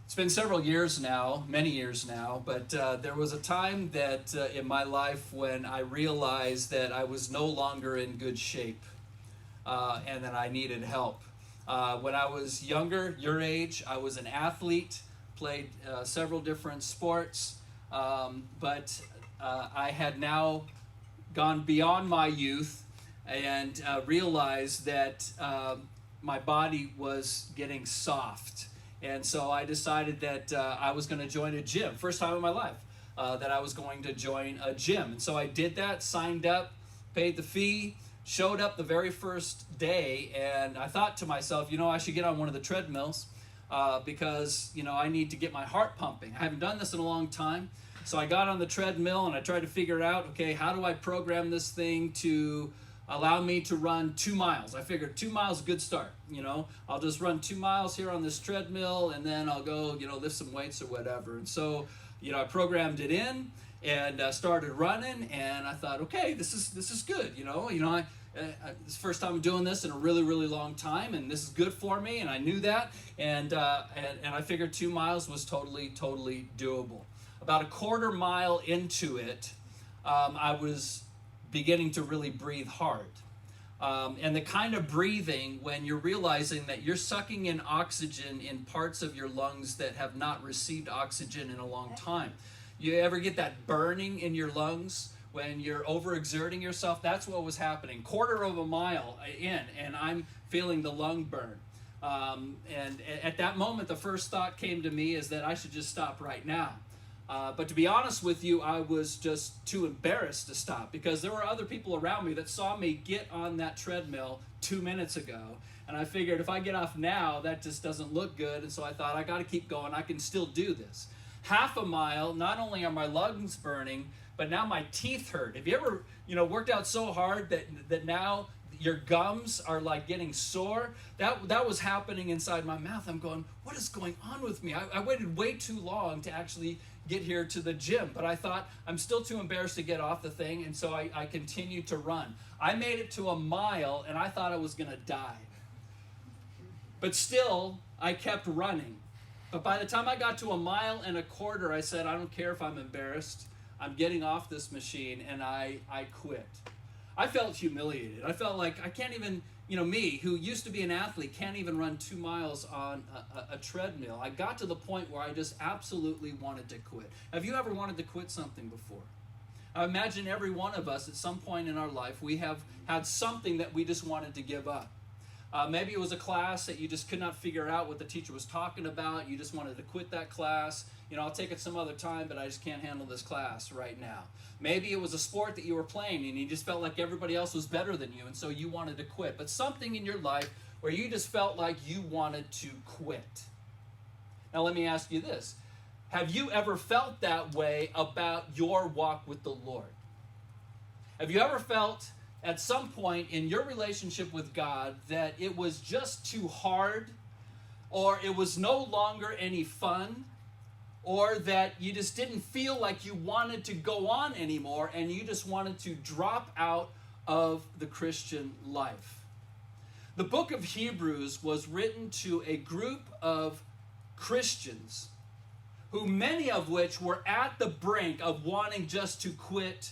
It's been several years now, many years now, but there was a time that in my life when I realized that I was no longer in good shape and that I needed help. When I was younger, your age, I was an athlete, played several different sports, but I had now gone beyond my youth and realized that my body was getting soft. And so I decided that I was going to join a gym. First time in my life that I was going to join a gym. And so I did that, signed up, paid the fee, showed up the very first day, and I thought to myself, I should get on one of the treadmills because, I need to get my heart pumping. I haven't done this in a long time. So I got on the treadmill and I tried to figure out, okay, how do I program this thing to allow me to run 2 miles? I figured 2 miles is a good start. I'll just run 2 miles here on this treadmill and then I'll go, lift some weights or whatever. And so, I programmed it in and started running, and I thought, okay, this is good. It's the first time I'm doing this in a really, really long time, and this is good for me, and I knew that, and I figured 2 miles was totally doable. About a quarter mile into it, I was beginning to really breathe hard. And the kind of breathing when you're realizing that you're sucking in oxygen in parts of your lungs that have not received oxygen in a long time. You ever get that burning in your lungs when you're overexerting yourself? That's what was happening. Quarter of a mile in, and I'm feeling the lung burn. And at that moment, the first thought came to me is that I should just stop right now. But to be honest with you, I was just too embarrassed to stop because there were other people around me that saw me get on that treadmill 2 minutes ago. And I figured if I get off now, that just doesn't look good. And so I thought, I got to keep going. I can still do this. Half a mile, not only are my lungs burning, but now my teeth hurt. Have you ever, worked out so hard that now your gums are like getting sore? That was happening inside my mouth. I'm going, what is going on with me? I waited way too long to actually get here to the gym, but I thought I'm still too embarrassed to get off the thing, and so I continued to run. I made it to a mile, and I thought I was going to die. But still, I kept running. But by the time I got to a mile and a quarter, I said, I don't care if I'm embarrassed. I'm getting off this machine, and I quit. I felt humiliated. I felt like I can't even, me, who used to be an athlete, can't even run 2 miles on a treadmill. I got to the point where I just absolutely wanted to quit. Have you ever wanted to quit something before? I imagine every one of us at some point in our life, we have had something that we just wanted to give up. Maybe it was a class that you just could not figure out what the teacher was talking about. You just wanted to quit that class. I'll take it some other time, but I just can't handle this class right now. Maybe it was a sport that you were playing and you just felt like everybody else was better than you, and so you wanted to quit. But something in your life where you just felt like you wanted to quit. Now let me ask you this. Have you ever felt that way about your walk with the Lord? Have you ever felt at some point in your relationship with God that it was just too hard, or it was no longer any fun, or that you just didn't feel like you wanted to go on anymore and you just wanted to drop out of the Christian life? The book of Hebrews was written to a group of Christians who many of which were at the brink of wanting just to quit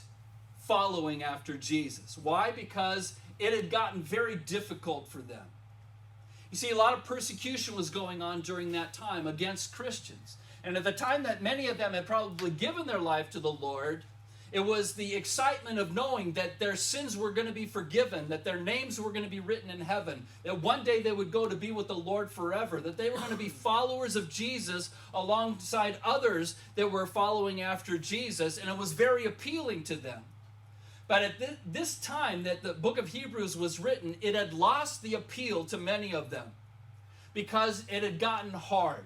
following after Jesus. Why? Because it had gotten very difficult for them. You see, a lot of persecution was going on during that time against Christians. And at the time that many of them had probably given their life to the Lord, it was the excitement of knowing that their sins were going to be forgiven, that their names were going to be written in heaven, that one day they would go to be with the Lord forever, that they were going to be followers of Jesus alongside others that were following after Jesus, and it was very appealing to them. But at this time that the book of Hebrews was written, it had lost the appeal to many of them because it had gotten hard.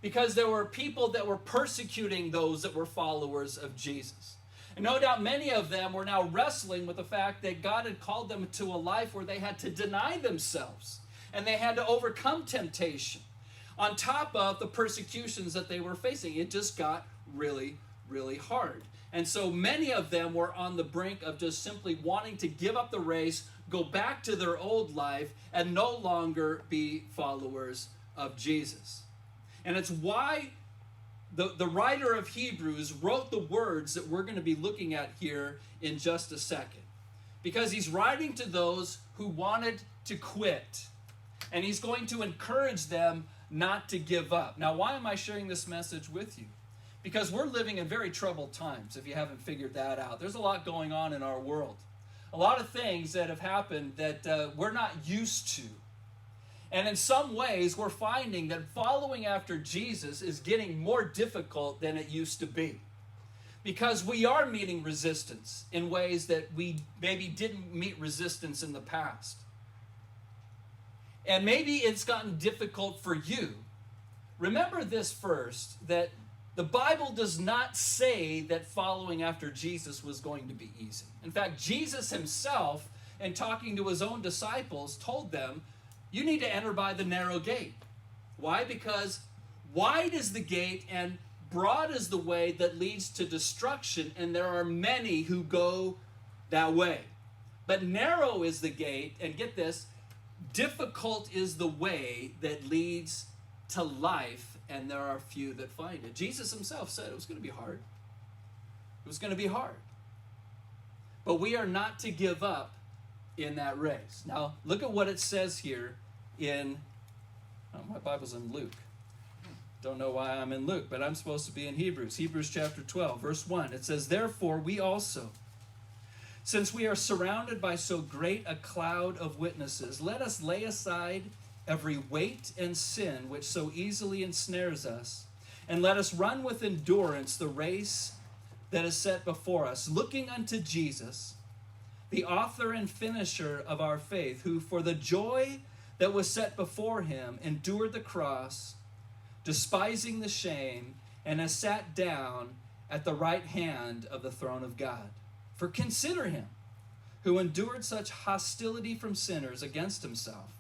Because there were people that were persecuting those that were followers of Jesus. And no doubt many of them were now wrestling with the fact that God had called them to a life where they had to deny themselves and they had to overcome temptation on top of the persecutions that they were facing. It just got really, really hard. And so many of them were on the brink of just simply wanting to give up the race, go back to their old life, and no longer be followers of Jesus. And it's why the writer of Hebrews wrote the words that we're going to be looking at here in just a second. Because he's writing to those who wanted to quit. And he's going to encourage them not to give up. Now, why am I sharing this message with you? Because we're living in very troubled times, if you haven't figured that out. There's a lot going on in our world. A lot of things that have happened that we're not used to. And in some ways, we're finding that following after Jesus is getting more difficult than it used to be. Because we are meeting resistance in ways that we maybe didn't meet resistance in the past. And maybe it's gotten difficult for you. Remember this first, that the Bible does not say that following after Jesus was going to be easy. In fact, Jesus himself, in talking to his own disciples, told them, you need to enter by the narrow gate. Why? Because wide is the gate and broad is the way that leads to destruction, and there are many who go that way. But narrow is the gate, and get this, difficult is the way that leads to life, and there are few that find it. Jesus himself said it was going to be hard. It was going to be hard. But we are not to give up in that race. Now, look at what it says here in, my Bible's in Luke. Don't know why I'm in Luke, but I'm supposed to be in Hebrews. Hebrews chapter 12, verse 1. It says, therefore we also, since we are surrounded by so great a cloud of witnesses, let us lay aside every weight and sin which so easily ensnares us, and let us run with endurance the race that is set before us, looking unto Jesus, the author and finisher of our faith, who for the joy that was set before him endured the cross, despising the shame, and has sat down at the right hand of the throne of God. For consider him, who endured such hostility from sinners against himself,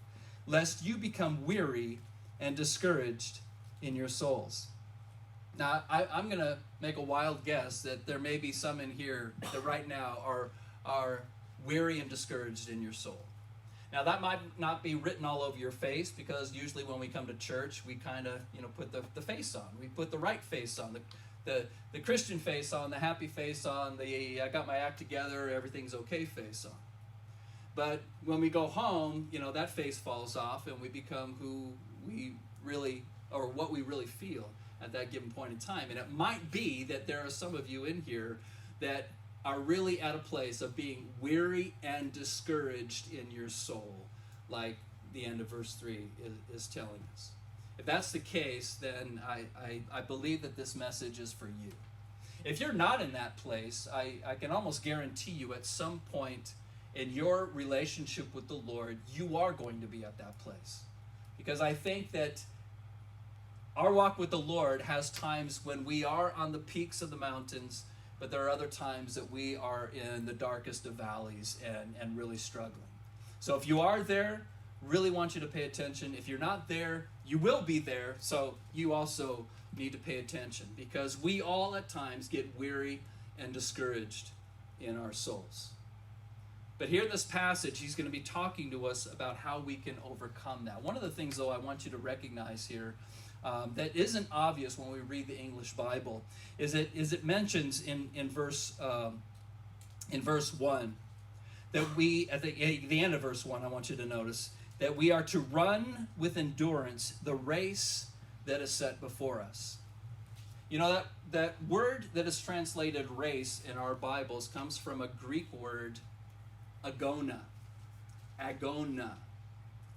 lest you become weary and discouraged in your souls. Now, I'm going to make a wild guess that there may be some in here that right now are weary and discouraged in your soul. Now, that might not be written all over your face, because usually when we come to church, we kind of, put the face on. We put the right face on, the Christian face on, the happy face on, the I got my act together, everything's okay face on. But when we go home, that face falls off, and we become who we really, or what we really feel at that given point in time. And it might be that there are some of you in here that are really at a place of being weary and discouraged in your soul, like the end of verse 3 is telling us. If that's the case, then I believe that this message is for you. If you're not in that place, I can almost guarantee you at some point in your relationship with the Lord, you are going to be at that place. Because I think that our walk with the Lord has times when we are on the peaks of the mountains, but there are other times that we are in the darkest of valleys and really struggling. So if you are there, really want you to pay attention. If you're not there, you will be there, so you also need to pay attention, because we all at times get weary and discouraged in our souls. But here in this passage, he's going to be talking to us about how we can overcome that. One of the things, though, I want you to recognize here that isn't obvious when we read the English Bible is it mentions in verse 1 that we, at the end of verse 1, I want you to notice that we are to run with endurance the race that is set before us. That word that is translated race in our Bibles comes from a Greek word, agona. Agona.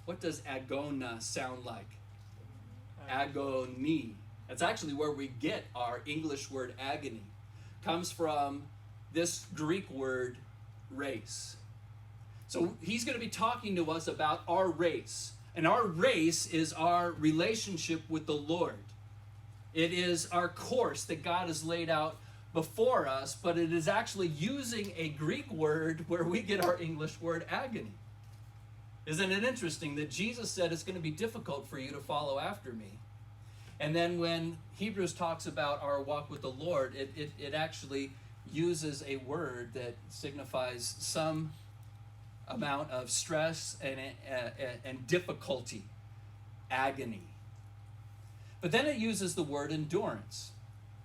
What does agona sound like? Agony. That's actually where we get our English word agony. Comes from this Greek word race. So he's going to be talking to us about our race. And our race is our relationship with the Lord. It is our course that God has laid out before us, but it is actually using a Greek word where we get our English word agony. Isn't it interesting that Jesus said it's going to be difficult for you to follow after me? And then when Hebrews talks about our walk with the Lord, it actually uses a word that signifies some amount of stress and difficulty, agony. But then it uses the word endurance.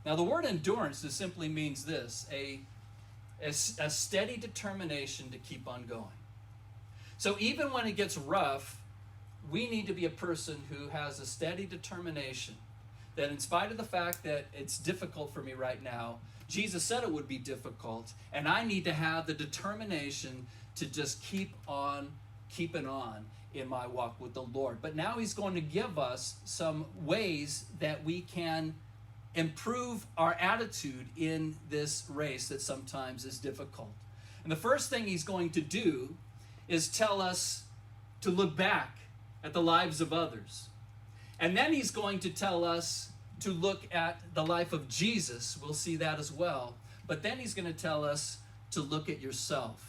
Now the word endurance just simply means this, a steady determination to keep on going. So even when it gets rough, we need to be a person who has a steady determination that in spite of the fact that it's difficult for me right now, Jesus said it would be difficult, and I need to have the determination to just keep on keeping on in my walk with the Lord. But now he's going to give us some ways that we can improve our attitude in this race that sometimes is difficult. And the first thing he's going to do is tell us to look back at the lives of others. And then he's going to tell us to look at the life of Jesus. We'll see that as well. But then he's going to tell us to look at yourself.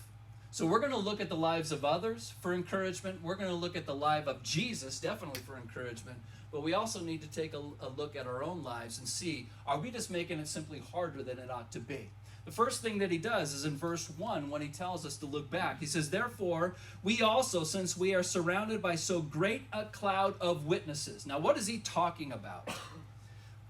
So we're going to look at the lives of others for encouragement. We're going to look at the life of Jesus, definitely for encouragement. But we also need to take a look at our own lives and see, are we just making it simply harder than it ought to be? The first thing that he does is in verse 1 when he tells us to look back. He says, therefore, we also, since we are surrounded by so great a cloud of witnesses. Now, what is he talking about?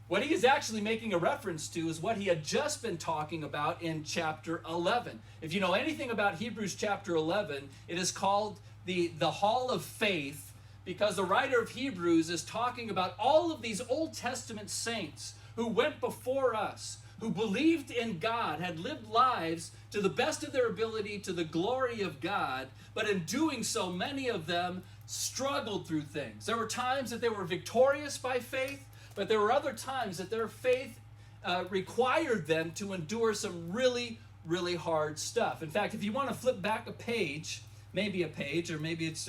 What he is actually making a reference to is what he had just been talking about in chapter 11. If you know anything about Hebrews chapter 11, it is called the Hall of Faith, because the writer of Hebrews is talking about all of these Old Testament saints who went before us, who believed in God, had lived lives to the best of their ability to the glory of God, but in doing so, many of them struggled through things. There were times that they were victorious by faith, but there were other times that their faith required them to endure some really, really hard stuff. In fact, if you want to flip back a page, maybe a page, or maybe it's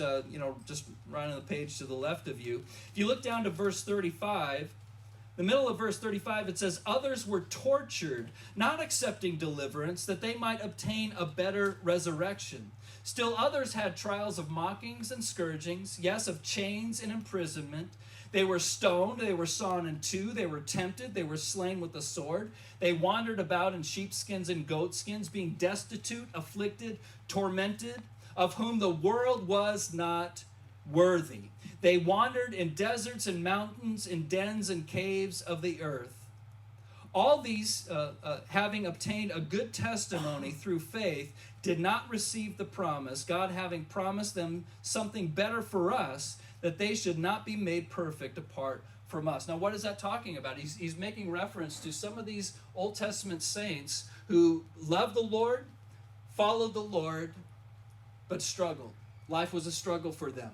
just right on the page to the left of you. If you look down to verse 35, the middle of verse 35, it says, others were tortured, not accepting deliverance, that they might obtain a better resurrection. Still others had trials of mockings and scourgings, yes, of chains and imprisonment. They were stoned, they were sawn in two, they were tempted, they were slain with the sword. They wandered about in sheepskins and goatskins, being destitute, afflicted, tormented, of whom the world was not worthy. They wandered in deserts and mountains, in dens and caves of the earth. All these, having obtained a good testimony through faith, did not receive the promise, God having promised them something better for us, that they should not be made perfect apart from us. Now, what is that talking about? He's making reference to some of these Old Testament saints who loved the Lord, followed the Lord, but struggled. Life was a struggle for them.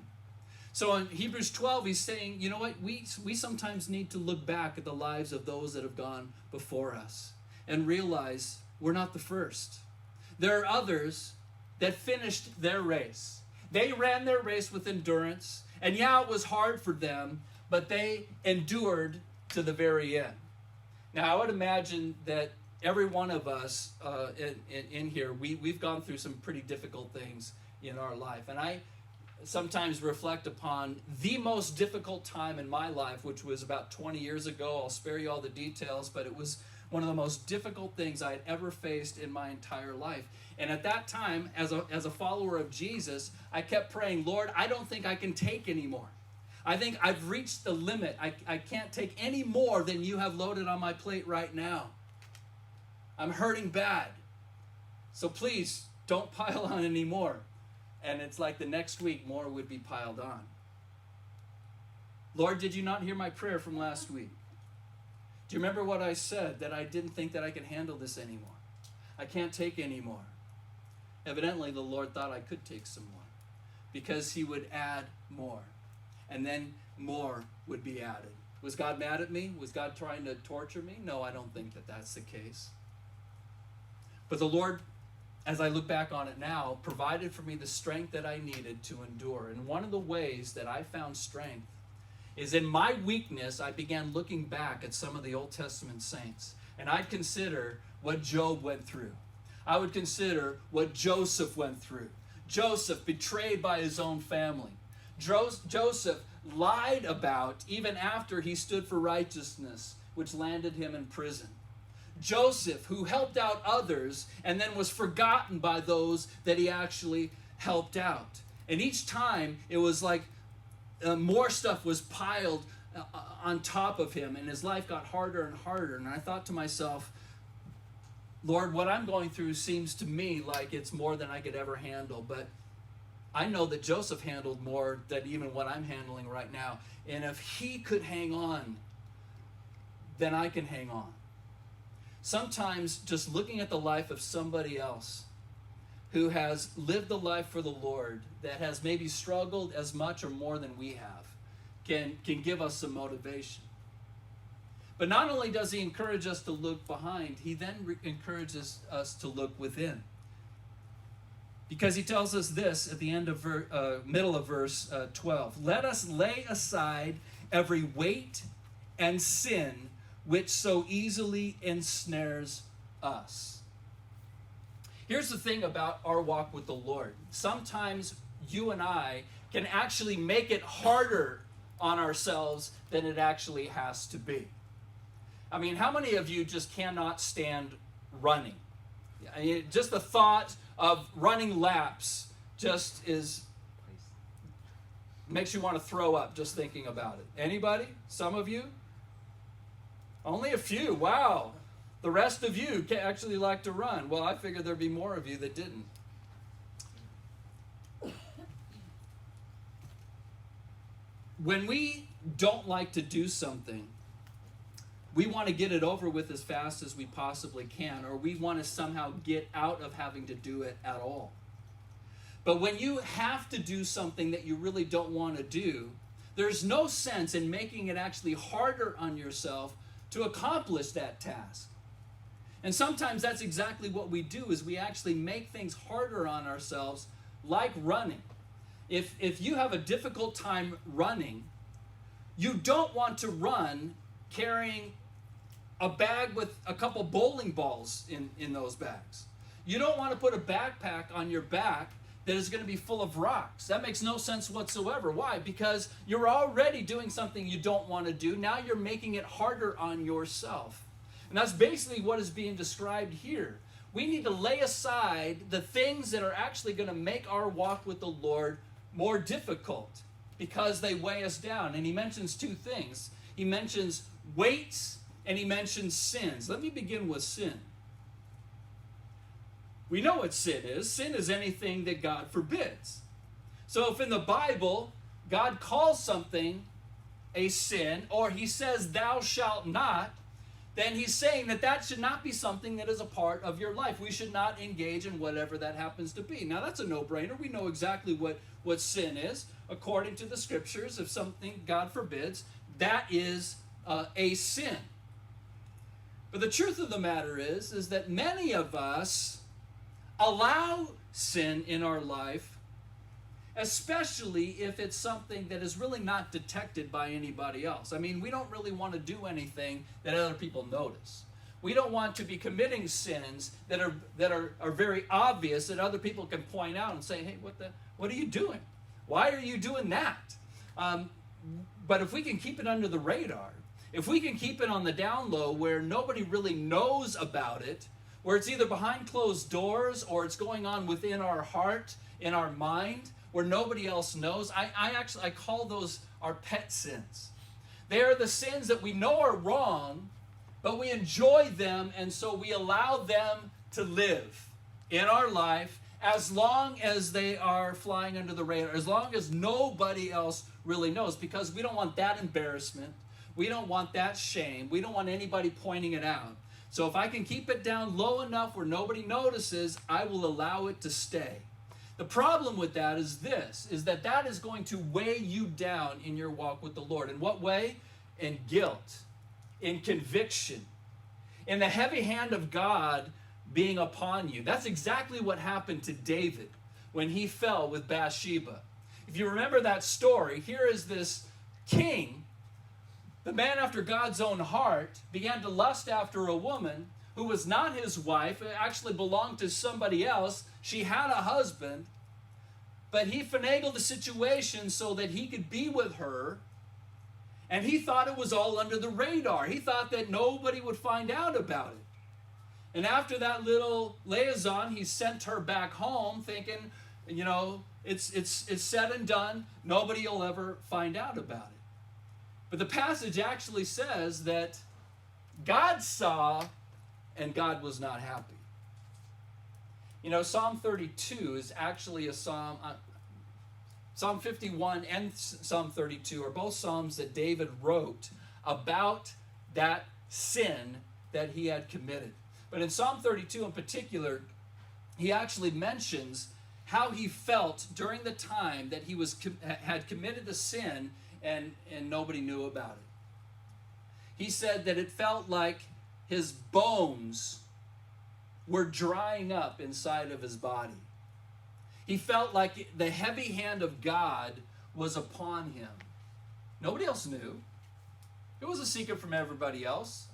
So in Hebrews 12, he's saying, you know what? We sometimes need to look back at the lives of those that have gone before us and realize we're not the first. There are others that finished their race. They ran their race with endurance. And yeah, it was hard for them, but they endured to the very end. Now, I would imagine that every one of us in here, we've gone through some pretty difficult things in our life. And I sometimes reflect upon the most difficult time in my life, which was about 20 years ago. I'll spare you all the details, but it was one of the most difficult things I had ever faced in my entire life. And at that time, as a follower of Jesus, I kept praying, Lord, I don't think I can take anymore. I think I've reached the limit. I can't take any more than you have loaded on my plate right now. I'm hurting bad. So please, don't pile on anymore. And it's like the next week, more would be piled on. Lord, did you not hear my prayer from last week? Do you remember what I said, that I didn't think that I could handle this anymore? I can't take anymore. Evidently, the Lord thought I could take some more, because he would add more, and then more would be added. Was God mad at me? Was God trying to torture me? No, I don't think that that's the case. But the Lord, as I look back on it now, provided for me the strength that I needed to endure. And one of the ways that I found strength is in my weakness, I began looking back at some of the Old Testament saints, and I'd consider what Job went through. I would consider what Joseph went through. Joseph, betrayed by his own family. Joseph lied about even after he stood for righteousness, which landed him in prison. Joseph, who helped out others and then was forgotten by those that he actually helped out. And each time it was like more stuff was piled on top of him, and his life got harder and harder. And I thought to myself, Lord, what I'm going through seems to me like it's more than I could ever handle. But I know that Joseph handled more than even what I'm handling right now. And if he could hang on, then I can hang on. Sometimes just looking at the life of somebody else who has lived the life for the Lord, that has maybe struggled as much or more than we have, can give us some motivation. But not only does he encourage us to look behind, he then encourages us to look within. Because he tells us this at the end of middle of verse 12. Let us lay aside every weight and sin which so easily ensnares us. Here's the thing about our walk with the Lord. Sometimes you and I can actually make it harder on ourselves than it actually has to be. I mean, how many of you just cannot stand running? I mean, just the thought of running laps just makes you want to throw up just thinking about it. Anybody? Some of you? Only a few. Wow. The rest of you actually like to run. Well, I figured there'd be more of you that didn't. When we don't like to do something, we want to get it over with as fast as we possibly can, or we want to somehow get out of having to do it at all. But when you have to do something that you really don't want to do, there's no sense in making it actually harder on yourself to accomplish that task. And sometimes that's exactly what we do, is we actually make things harder on ourselves, like running. If you have a difficult time running, you don't want to run carrying a bag with a couple bowling balls in those bags. You don't want to put a backpack on your back that is going to be full of rocks. That makes no sense whatsoever. Why? Because you're already doing something you don't want to do. Now you're making it harder on yourself. And that's basically what is being described here. We need to lay aside the things that are actually going to make our walk with the Lord more difficult because they weigh us down. And he mentions two things. He mentions weights and he mentions sins. Let me begin with sin. We know what sin is. Sin is anything that God forbids. So if in the Bible, God calls something a sin, or he says, thou shalt not, then he's saying that that should not be something that is a part of your life. We should not engage in whatever that happens to be. Now, that's a no-brainer. We know exactly what sin is. According to the scriptures, if something God forbids, that is a sin. But the truth of the matter is that many of us allow sin in our life, especially if it's something that is really not detected by anybody else. I mean, we don't really want to do anything that other people notice. We don't want to be committing sins that are very obvious that other people can point out and say, hey, what are you doing? Why are you doing that? But if we can keep it under the radar, if we can keep it on the down low where nobody really knows about it, where it's either behind closed doors or it's going on within our heart, in our mind, where nobody else knows, I call those our pet sins. They are the sins that we know are wrong, but we enjoy them, and so we allow them to live in our life as long as they are flying under the radar, as long as nobody else really knows, because we don't want that embarrassment. We don't want that shame. We don't want anybody pointing it out. So if I can keep it down low enough where nobody notices, I will allow it to stay. The problem with that is this, is that is going to weigh you down in your walk with the Lord. In what way? In guilt, in conviction, in the heavy hand of God being upon you. That's exactly what happened to David when he fell with Bathsheba. If you remember that story, here is this king, the man after God's own heart, began to lust after a woman who was not his wife. It actually belonged to somebody else. She had a husband, but he finagled the situation so that he could be with her, and he thought it was all under the radar. He thought that nobody would find out about it. And after that little liaison, he sent her back home thinking, it's said and done. Nobody will ever find out about it. But the passage actually says that God saw and God was not happy. You know, Psalm 32 is actually a psalm. Psalm 51 and Psalm 32 are both psalms that David wrote about that sin that he had committed. But in Psalm 32 in particular, he actually mentions how he felt during the time that he had committed the sin and nobody knew about it. He said that it felt like his bones were drying up inside of his body. He felt like the heavy hand of God was upon him. Nobody else knew. It was a secret from everybody else,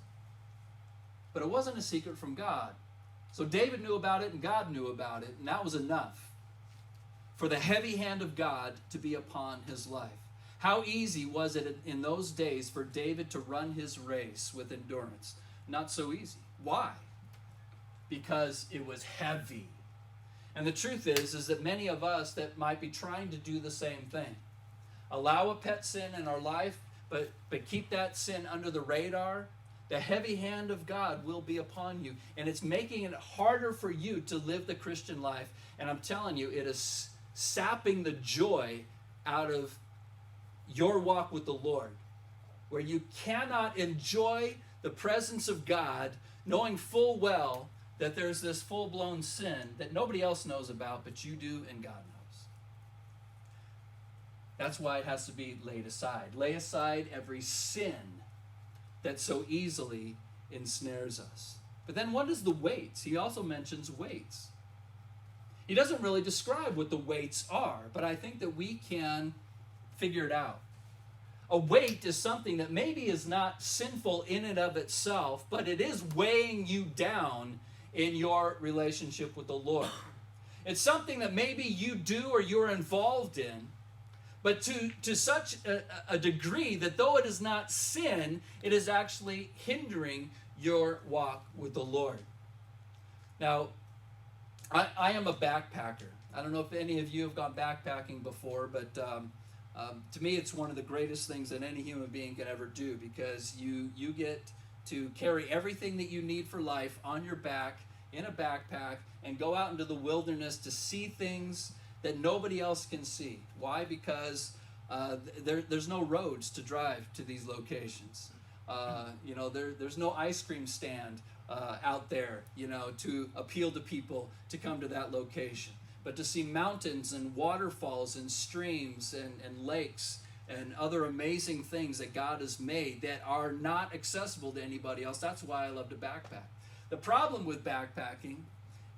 but it wasn't a secret from God. So David knew about it and God knew about it, and that was enough for the heavy hand of God to be upon his life. How easy was it in those days for David to run his race with endurance? Not so easy. Why? Because it was heavy. And the truth is that many of us that might be trying to do the same thing. Allow a pet sin in our life, but keep that sin under the radar. The heavy hand of God will be upon you. And it's making it harder for you to live the Christian life. And I'm telling you, it is sapping the joy out of your walk with the Lord, where you cannot enjoy the presence of God knowing full well that there's this full-blown sin that nobody else knows about, but you do and God knows. That's why it has to be laid aside. Lay aside every sin that so easily ensnares us. But then what is the weights? He also mentions weights. He doesn't really describe what the weights are, but I think that we can figure it out. A weight is something that maybe is not sinful in and of itself, but it is weighing you down in your relationship with the Lord. It's something that maybe you do or you're involved in, but to such a degree that though it is not sin, it is actually hindering your walk with the Lord. Now, I am a backpacker. I don't know if any of you have gone backpacking before, but to me it's one of the greatest things that any human being can ever do, because you get to carry everything that you need for life on your back in a backpack and go out into the wilderness to see things that nobody else can see. Why? Because there's no roads to drive to these locations. There's no ice cream stand out there, to appeal to people to come to that location. But to see mountains and waterfalls and streams and lakes and other amazing things that God has made that are not accessible to anybody else, that's why I love to backpack. The problem with backpacking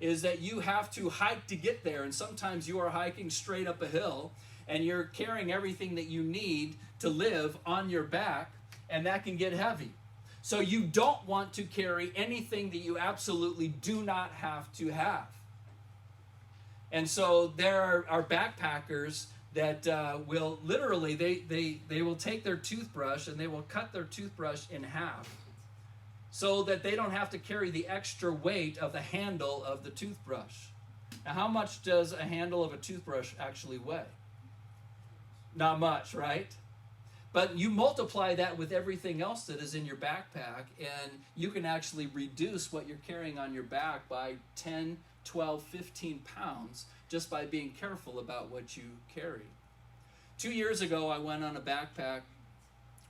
is that you have to hike to get there, and sometimes you are hiking straight up a hill and you're carrying everything that you need to live on your back, and that can get heavy. So you don't want to carry anything that you absolutely do not have to have. And so there are backpackers that will literally, they will take their toothbrush and they will cut their toothbrush in half so that they don't have to carry the extra weight of the handle of the toothbrush. Now, how much does a handle of a toothbrush actually weigh? Not much, right? But you multiply that with everything else that is in your backpack, and you can actually reduce what you're carrying on your back by 10, 12, 15 pounds just by being careful about what you carry. 2 years ago, I went on a backpack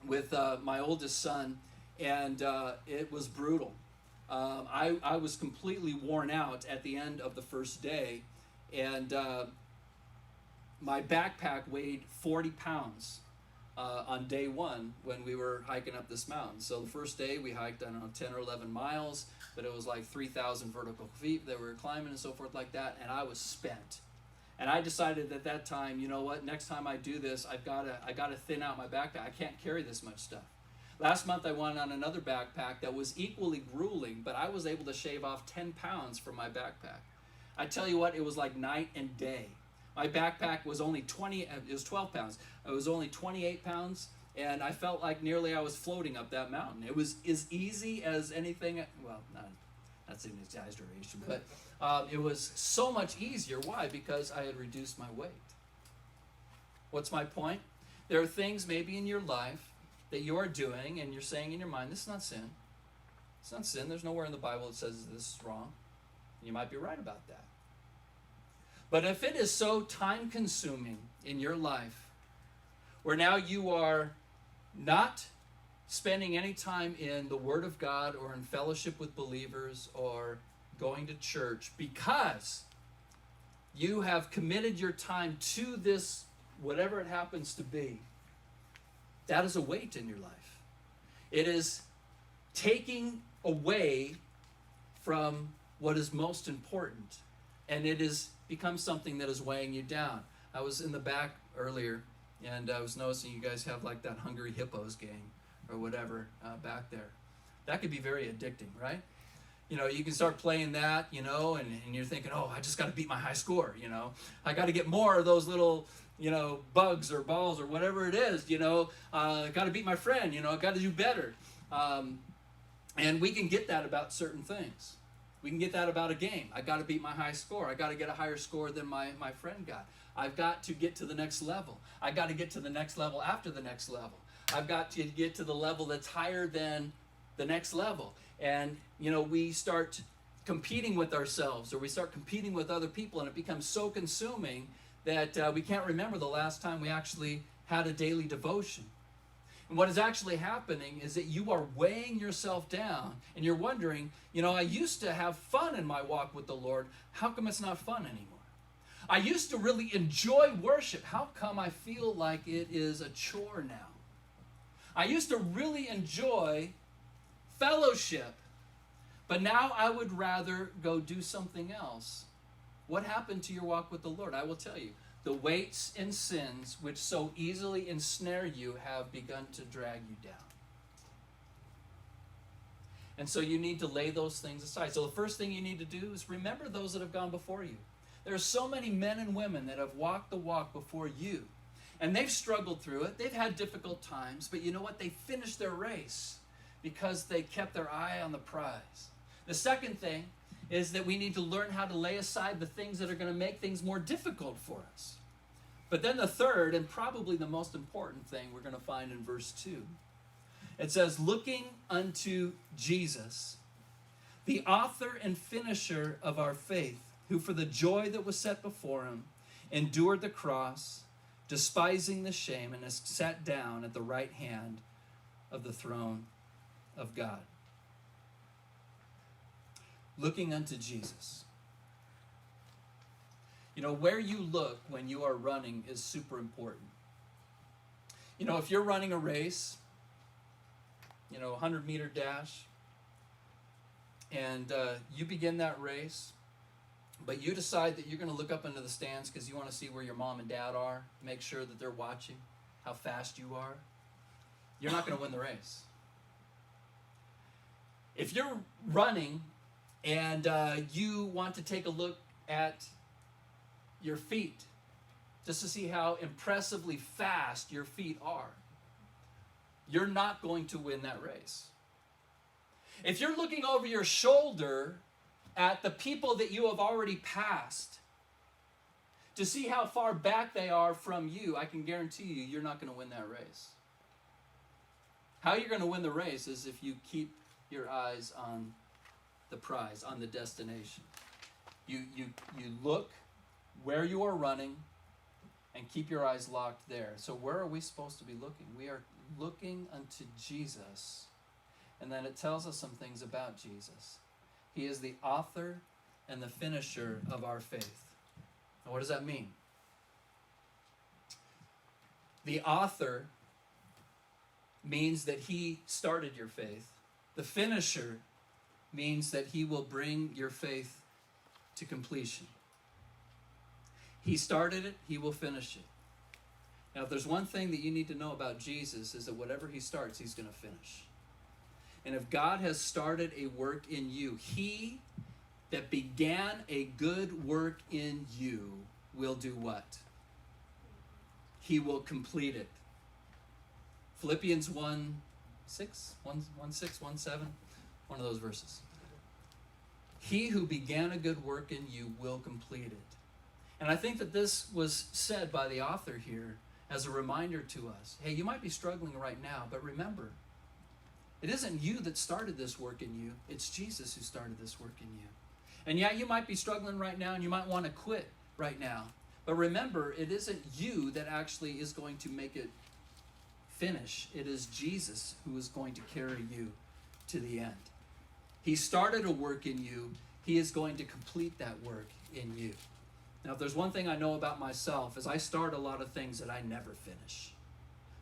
with my oldest son, and it was brutal. I was completely worn out at the end of the first day, and my backpack weighed 40 pounds on day one when we were hiking up this mountain. So the first day we hiked, 10 or 11 miles, but it was like 3,000 vertical feet that we were climbing and so forth like that, and I was spent. And I decided at that time, you know what, next time I do this, I gotta thin out my backpack. I can't carry this much stuff. Last month I went on another backpack that was equally grueling, but I was able to shave off 10 pounds from my backpack. I tell you what, it was like night and day. My backpack was only 12 pounds. It was only 28 pounds, and I felt like nearly I was floating up that mountain. It was as easy as anything, well, that's an exaggeration, but it was so much easier. Why? Because I had reduced my weight. What's my point? There are things maybe in your life that you are doing and you're saying in your mind, this is not sin. It's not sin. There's nowhere in the Bible that says this is wrong. You might be right about that. But if it is so time-consuming in your life, where now you are not spending any time in the Word of God or in fellowship with believers or going to church because you have committed your time to this, whatever it happens to be, that is a weight in your life. It is taking away from what is most important, and it is become something that is weighing you down. I was in the back earlier, and I was noticing you guys have like that Hungry Hippos game or whatever back there. That could be very addicting, right? You know, you can start playing that, you know, and you're thinking, oh, I just got to beat my high score, you know. I got to get more of those little, you know, bugs or balls or whatever it is, you know. Got to beat my friend, you know, got to do better. And we can get that about certain things. We can get that about a game. I got to beat my high score. I got to get a higher score than my friend got. I've got to get to the next level. I got to get to the next level after the next level. I've got to get to the level that's higher than the next level. And, you know, we start competing with ourselves, or we start competing with other people, and it becomes so consuming that we can't remember the last time we actually had a daily devotion. And what is actually happening is that you are weighing yourself down, and you're wondering, you know, I used to have fun in my walk with the Lord. How come it's not fun anymore? I used to really enjoy worship. How come I feel like it is a chore now? I used to really enjoy fellowship, but now I would rather go do something else. What happened to your walk with the Lord? I will tell you. The weights and sins which so easily ensnare you have begun to drag you down. And so you need to lay those things aside. So the first thing you need to do is remember those that have gone before you. There are so many men and women that have walked the walk before you. And they've struggled through it. They've had difficult times. But you know what? They finished their race because they kept their eye on the prize. The second thing is that we need to learn how to lay aside the things that are going to make things more difficult for us. But then the third, and probably the most important thing we're going to find in verse 2. It says, looking unto Jesus, the author and finisher of our faith, who for the joy that was set before him endured the cross, despising the shame, and is sat down at the right hand of the throne of God. Looking unto Jesus. You know, where you look when you are running is super important. You know, if you're running a race, you know, 100-meter dash, and you begin that race, but you decide that you're going to look up into the stands because you want to see where your mom and dad are, make sure that they're watching how fast you are, you're not going to win the race. If you're running and you want to take a look at your feet just to see how impressively fast your feet are, you're not going to win that race. If you're looking over your shoulder at the people that you have already passed to see how far back they are from you, I can guarantee you, you're not going to win that race. How you're going to win the race is if you keep your eyes on the prize, on the destination. You look where you are running and keep your eyes locked there. So where are we supposed to be looking? We are looking unto Jesus. And then it tells us some things about Jesus. He is the author and the finisher of our faith. Now, what does that mean? The author means that he started your faith. The finisher means that he will bring your faith to completion. He started it, he will finish it. Now, if there's one thing that you need to know about Jesus, is that whatever he starts, he's going to finish. And if God has started a work in you, he that began a good work in you will do what? He will complete it. Philippians 1:6, 1:7, one of those verses. He who began a good work in you will complete it. And I think that this was said by the author here as a reminder to us. Hey, you might be struggling right now, but remember, it isn't you that started this work in you. It's Jesus who started this work in you. And yeah, you might be struggling right now and you might want to quit right now. But remember, it isn't you that actually is going to make it finish. It is Jesus who is going to carry you to the end. He started a work in you. He is going to complete that work in you. Now, if there's one thing I know about myself, is I start a lot of things that I never finish.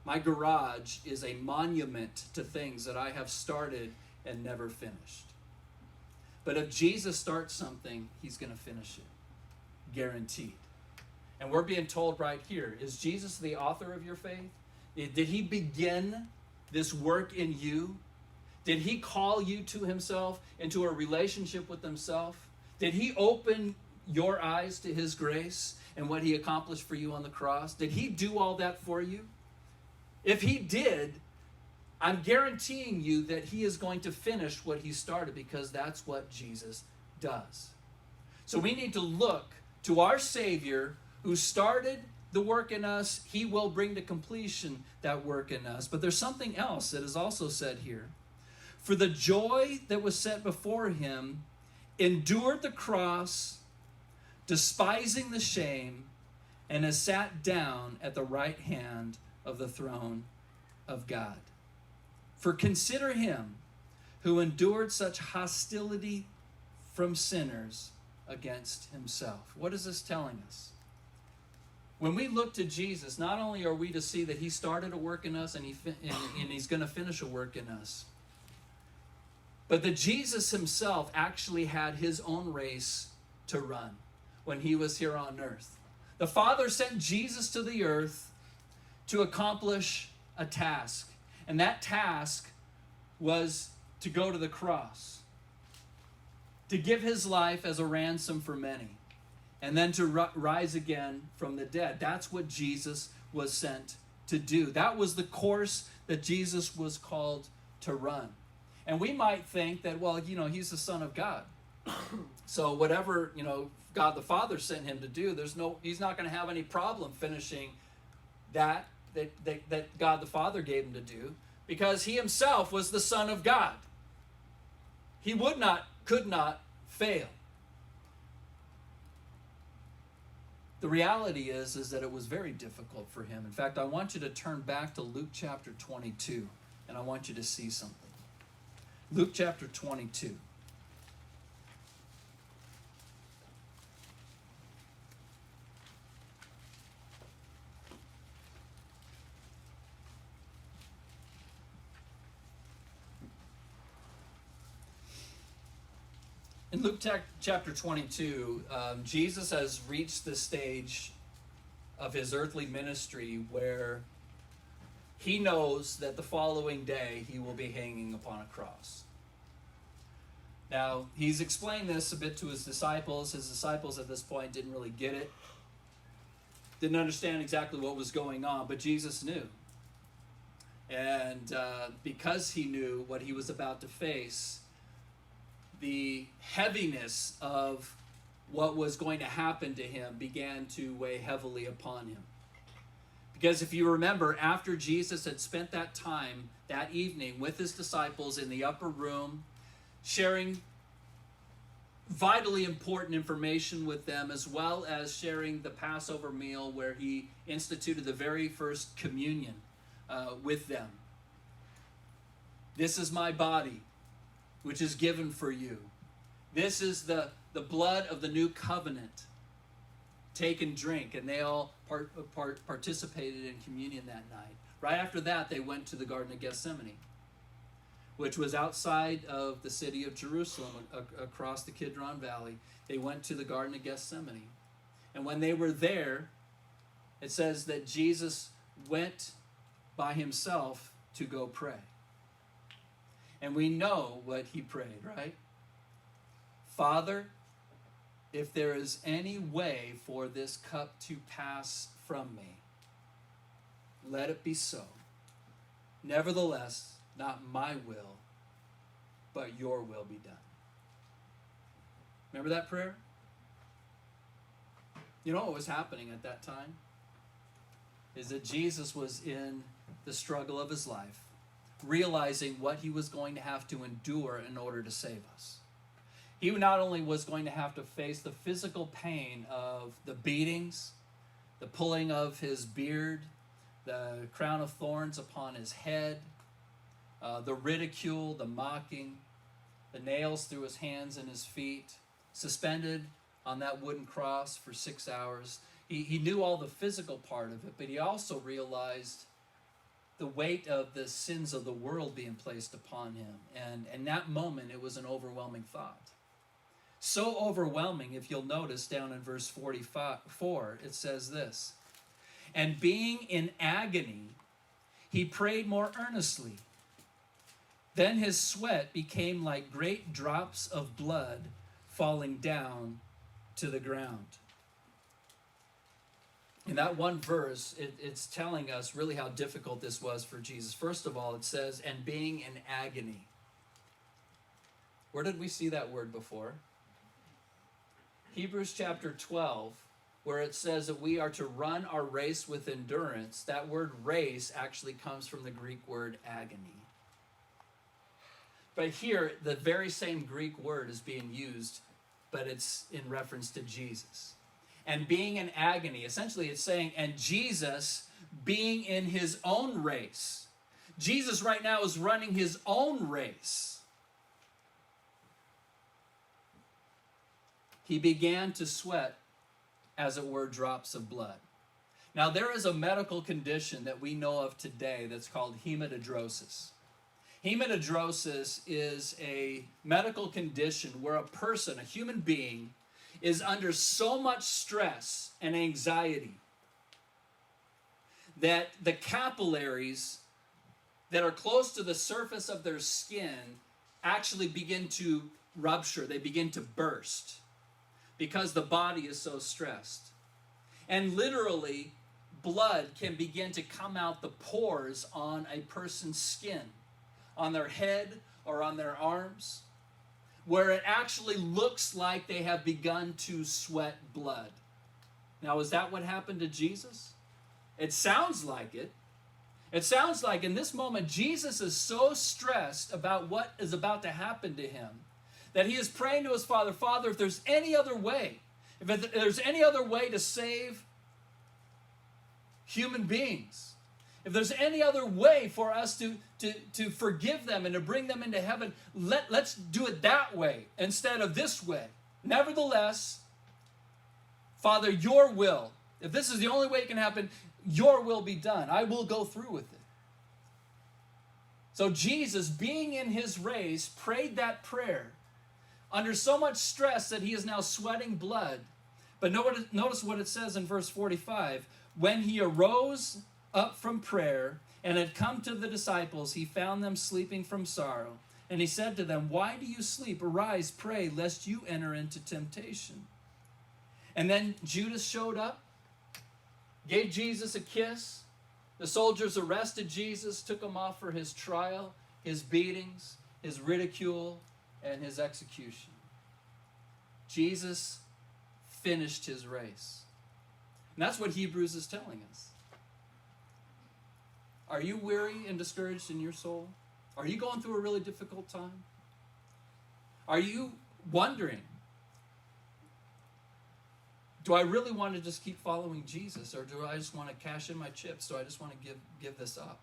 My garage is a monument to things that I have started and never finished. But if Jesus starts something, he's going to finish it. Guaranteed. And we're being told right here, is Jesus the author of your faith? Did he begin this work in you? Did he call you to himself, into a relationship with himself? Did he open your eyes to his grace and what he accomplished for you on the cross? Did he do all that for you? If he did, I'm guaranteeing you that he is going to finish what he started, because that's what Jesus does. So we need to look to our Savior who started the work in us. He will bring to completion that work in us. But there's something else that is also said here. For the joy that was set before him, endured the cross, despising the shame, and has sat down at the right hand of the throne of God. For consider him who endured such hostility from sinners against himself. What is this telling us? When we look to Jesus, not only are we to see that he started a work in us and he's going to finish a work in us, but that Jesus himself actually had his own race to run when he was here on earth. The Father sent Jesus to the earth to accomplish a task. And that task was to go to the cross, to give his life as a ransom for many, and then to rise again from the dead. That's what Jesus was sent to do. That was the course that Jesus was called to run. And we might think that, well, he's the Son of God. So whatever, God the Father sent him to do, he's not going to have any problem finishing that God the Father gave him to do, because he himself was the Son of God. He could not fail. The reality is that it was very difficult for him. In fact, I want you to turn back to Luke chapter 22, and I want you to see something. Luke chapter 22. In Luke chapter 22, Jesus has reached the stage of his earthly ministry where he knows that the following day he will be hanging upon a cross. Now, he's explained this a bit to his disciples. His disciples at this point didn't really get it, didn't understand exactly what was going on, but Jesus knew. And because he knew what he was about to face, the heaviness of what was going to happen to him began to weigh heavily upon him. Because if you remember, after Jesus had spent that time that evening with his disciples in the upper room, sharing vitally important information with them, as well as sharing the Passover meal where he instituted the very first communion with them. This is my body, which is given for you. This is the blood of the new covenant. Take and drink. And they all participated in communion that night. Right after that, they went to the Garden of Gethsemane, which was outside of the city of Jerusalem, across the Kidron Valley. They went to the Garden of Gethsemane. And when they were there, it says that Jesus went by himself to go pray. And we know what he prayed, right? Father, if there is any way for this cup to pass from me, let it be so. Nevertheless, not my will, but your will be done. Remember that prayer? You know what was happening at that time? is that Jesus was in the struggle of his life, realizing what he was going to have to endure in order to save us. He not only was going to have to face the physical pain of the beatings, the pulling of his beard, the crown of thorns upon his head, the ridicule, the mocking, the nails through his hands and his feet, suspended on that wooden cross for 6 hours. He knew all the physical part of it, but he also realized the weight of the sins of the world being placed upon him. And in that moment, it was an overwhelming thought. So overwhelming, if you'll notice down in verse 44, it says this, "And being in agony, he prayed more earnestly. Then his sweat became like great drops of blood falling down to the ground." In that one verse, it's telling us really how difficult this was for Jesus. First of all, it says, "and being in agony." Where did we see that word before? Hebrews chapter 12, where it says that we are to run our race with endurance. That word race actually comes from the Greek word agony. But here, the very same Greek word is being used, but it's in reference to Jesus. And being in agony, essentially it's saying, and Jesus being in his own race. Jesus right now is running his own race. He began to sweat, as it were, drops of blood. Now, there is a medical condition that we know of today that's called hematidrosis. Hematidrosis is a medical condition where a person, a human being, is under so much stress and anxiety that the capillaries that are close to the surface of their skin actually begin to rupture. They begin to burst because the body is so stressed. And literally, blood can begin to come out the pores on a person's skin, on their head or on their arms, where it actually looks like they have begun to sweat blood. Now, is that what happened to Jesus? It sounds like it. It sounds like in this moment, Jesus is so stressed about what is about to happen to him that he is praying to his Father, "Father, if there's any other way, if there's any other way to save human beings, if there's any other way for us to forgive them and to bring them into heaven, let's do it that way instead of this way. Nevertheless, Father, your will, if this is the only way it can happen, your will be done. I will go through with it." So Jesus, being in his race, prayed that prayer under so much stress that he is now sweating blood. But notice what it says in verse 45. "When he arose up from prayer and had come to the disciples, he found them sleeping from sorrow. And he said to them, 'Why do you sleep? Arise, pray, lest you enter into temptation.' And then Judas showed up, gave Jesus a kiss. The soldiers arrested Jesus, took him off for his trial, his beatings, his ridicule, and his execution. Jesus finished his race. And that's what Hebrews is telling us. Are you weary and discouraged in your soul? Are you going through a really difficult time? Are you wondering, do I really want to just keep following Jesus, or do I just want to cash in my chips? Do I just want to give this up?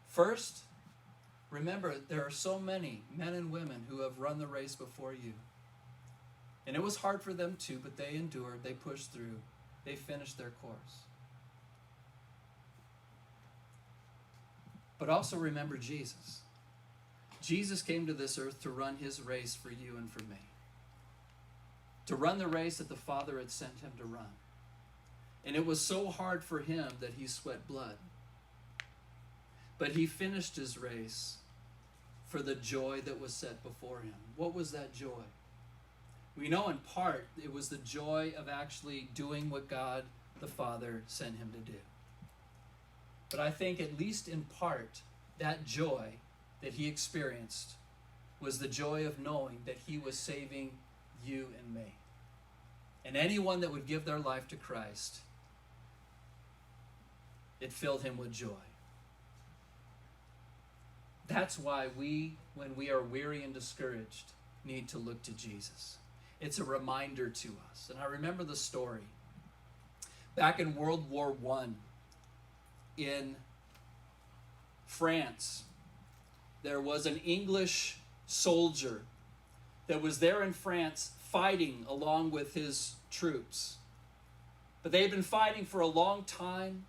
First, remember, there are so many men and women who have run the race before you. And it was hard for them too, but they endured, they pushed through, they finished their course. But also remember Jesus. Jesus came to this earth to run his race for you and for me. To run the race that the Father had sent him to run. And it was so hard for him that he sweat blood. But he finished his race for the joy that was set before him. What was that joy? We know in part it was the joy of actually doing what God the Father sent him to do. But I think at least in part, that joy that he experienced was the joy of knowing that he was saving you and me. And anyone that would give their life to Christ, it filled him with joy. That's why we, when we are weary and discouraged, need to look to Jesus. It's a reminder to us. And I remember the story. Back in World War I, in France, there was an English soldier that was there in France fighting along with his troops. But they had been fighting for a long time,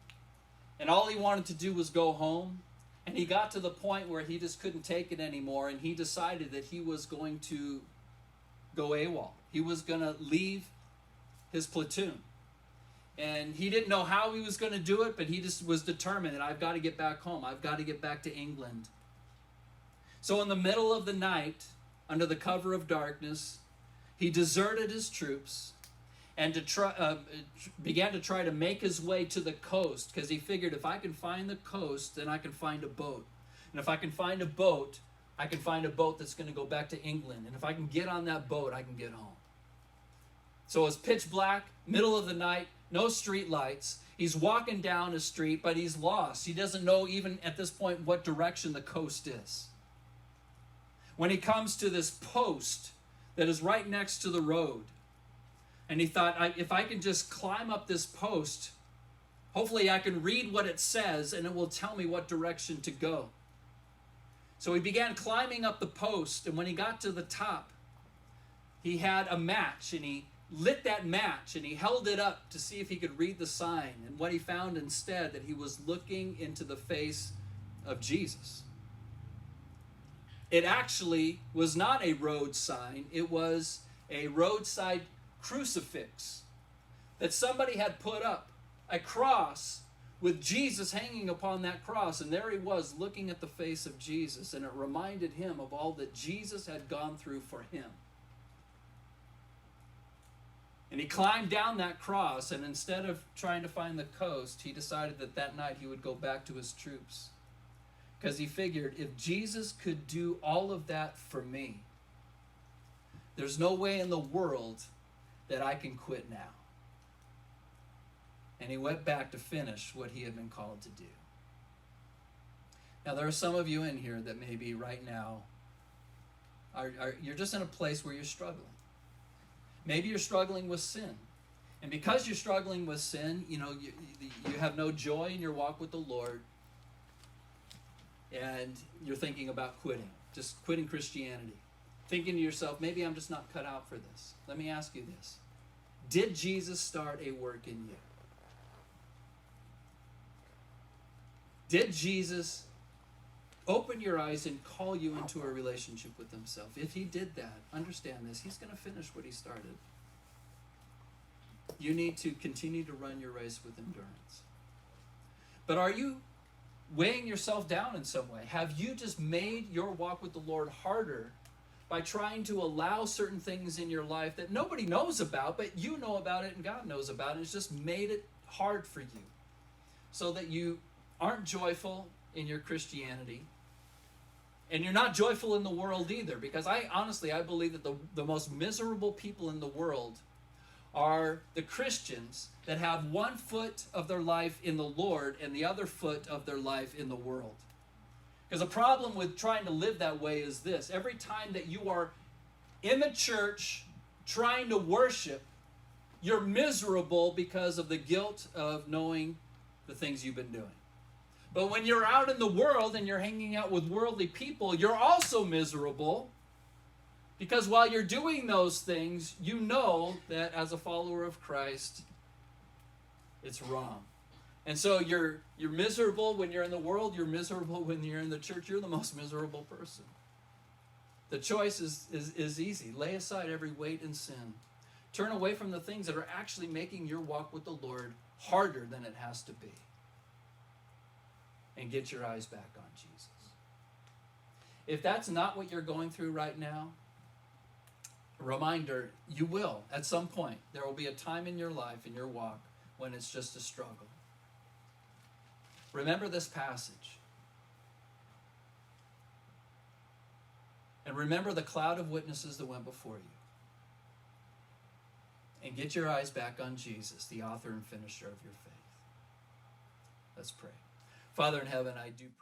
and all he wanted to do was go home. And he got to the point where he just couldn't take it anymore, and he decided that he was going to go AWOL. He was going to leave his platoon. And he didn't know how he was going to do it, but he just was determined that I've got to get back home. I've got to get back to England. So in the middle of the night, under the cover of darkness, he deserted his troops and began to try to make his way to the coast, because he figured, if I can find the coast, then I can find a boat. And if I can find a boat, I can find a boat that's going to go back to England. And if I can get on that boat, I can get home. So it's pitch black, middle of the night, no street lights. He's walking down a street, but he's lost. He doesn't know even at this point what direction the coast is. When he comes to this post that is right next to the road, and he thought, if I can just climb up this post, hopefully I can read what it says and it will tell me what direction to go. So he began climbing up the post, and when he got to the top, he had a match, and he lit that match and he held it up to see if he could read the sign. And what he found instead, that he was looking into the face of Jesus. It actually was not a road sign. It was a roadside crucifix that somebody had put up, a cross with Jesus hanging upon that cross. And there he was looking at the face of Jesus, and it reminded him of all that Jesus had gone through for him. And he climbed down that cross, and instead of trying to find the coast, he decided that that night he would go back to his troops. Because he figured, if Jesus could do all of that for me, there's no way in the world that I can quit now. And he went back to finish what he had been called to do. Now, there are some of you in here that maybe right now, you're just in a place where you're struggling. Maybe you're struggling with sin. And because you're struggling with sin, you have no joy in your walk with the Lord. And you're thinking about quitting, just quitting Christianity. Thinking to yourself, maybe I'm just not cut out for this. Let me ask you this. Did Jesus start a work in you? Did Jesus open your eyes and call you into a relationship with himself? If he did that, understand this, he's going to finish what he started. You need to continue to run your race with endurance. But are you weighing yourself down in some way? Have you just made your walk with the Lord harder by trying to allow certain things in your life that nobody knows about, but you know about it and God knows about it? It's just made it hard for you so that you aren't joyful in your Christianity, and you're not joyful in the world either, because I believe that the most miserable people in the world are the Christians that have one foot of their life in the Lord and the other foot of their life in the world. Because the problem with trying to live that way is this: every time that you are in the church trying to worship, you're miserable because of the guilt of knowing the things you've been doing. But when you're out in the world and you're hanging out with worldly people, you're also miserable, because while you're doing those things, you know that as a follower of Christ, it's wrong. And so you're miserable when you're in the world, you're miserable when you're in the church. You're the most miserable person. The choice is easy. Lay aside every weight and sin. Turn away from the things that are actually making your walk with the Lord harder than it has to be. And get your eyes back on Jesus. If that's not what you're going through right now, a reminder, you will. At some point, there will be a time in your life, in your walk, when it's just a struggle. Remember this passage. And remember the cloud of witnesses that went before you. and get your eyes back on Jesus, the author and finisher of your faith. Let's pray. Father in heaven, I do pray